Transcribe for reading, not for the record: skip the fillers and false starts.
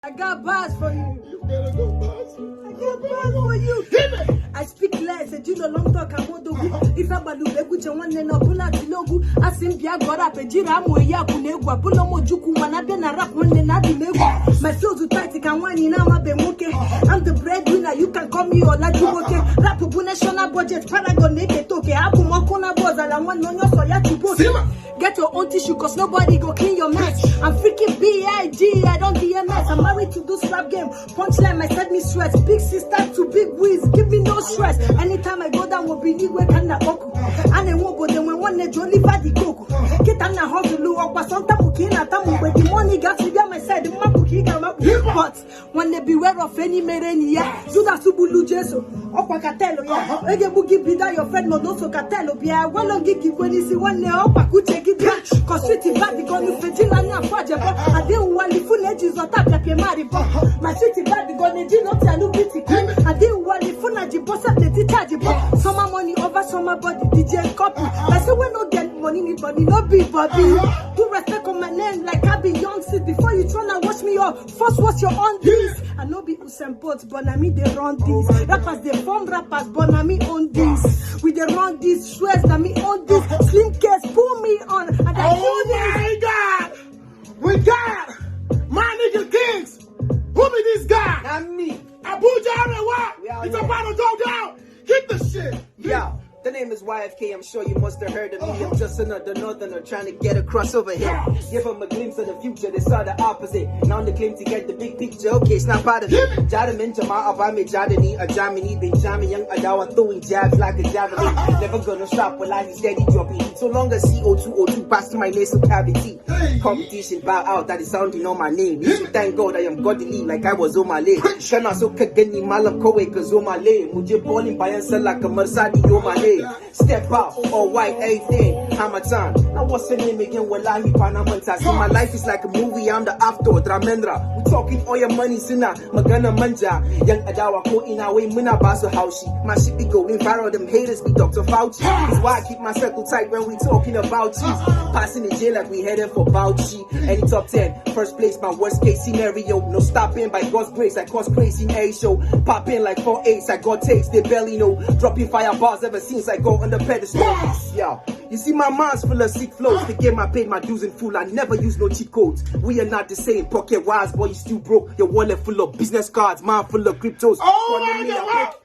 I got bars for you. You better go bars. I got bars for you. Hit me. I speak less, and you no long talk. I want to if I balu beguche one nena pula tilogu. Asim bia gora pejira moya kunegwa pulo mojuku manabe na rap one nena dimegu. My flows are tight, can one in ama bemoke. I'm the breadwinner, you can call me or like you okay. Rap bu national budget, paragon neke toke. Abu makona boza la one no so ya chiboke. Get your own tissue, cause nobody go clean your mess. I'm freaking B.I.G. I don't DMS. I'm married to this rap game. Punchline, my set me sweat. Big sister to big whiz. Give me no stress. Anytime I go down, will be Nigwe Kanda Oku. And then won't go then when one day only body coco. Get on the house to look up, but sometimes we can't tell where the money got to be on my side. The mabuki come up. But when they beware of any mereni, yeah. Do that subulu jeso. Okwa katelo, yeah. Ege bugi bida your friend, no so katelo. Yeah, well on gigi when you see one day, okwa kuche. Cause sweetie bad because you feel like you're fudge. I didn't want the full edges of that like a marry. My sweetie bad because they did not tell you pretty. I didn't want the full edge boss at the detachable. Summer money over summer body, DJ copy. I say we no get money, anybody, no big body. Do respect on my name like I be young sis. Before you tryna watch me off, first what's your on this? I know be Usain Bolt, but I me they run this. Rappers they form rappers, but I me on this. We they run this, swears that me on this. Slim case pull me on. And Oh my God! We got my nigga Kings. Who be this guy? Not me. Abuja Arewa. It's about to go down. Hit the shit. Yo, the name is YFK. I'm sure you must have heard of me. I'm just another northerner trying to get across over here. Give them a glimpse of the future. They saw the opposite. Now they claim to get the big picture. Okay, it's not part of it. Jadamin Jama Abame Jadani, a Jamini, Benjamin Young Adawa throwing jabs like a javelin. Never gonna stop while I steady dropping. So long as CO202 pass to my nasal cavity. Competition bow out, that is sounding on my name. You should thank God I am godly like I was on my leg. Shana so kagani malam kowe cause on my leg. Mujhe bowling by answer like a Marsadi on my leg. Step out, all white, everything. Hamatan. Now what's the name again? Wallahi Panamanta. See my life is like a movie, I'm the after Dramendra. We talking all your money, sina Magana Manja. Young Adawa ko in our way, Muna Basu Haushi. My shit be going viral, them haters be Dr. Fauci. That's why I keep my circle tight when we talking about cheese. Passing the jail like we heading for Bauchi. Any top 10, first place, my worst case scenario. No stopping by God's grace, I cause crazy in A show. Pop in like 4-8s, I got takes, they barely know. Dropping fire bars ever since I go on the pedestal. Yo, you see my mind's full of sick flows. The game I paid my dues in full, I never use no cheat codes. We are not the same, pocket wise, boy, you still broke. Your wallet full of business cards, mine full of cryptos. Oh my God!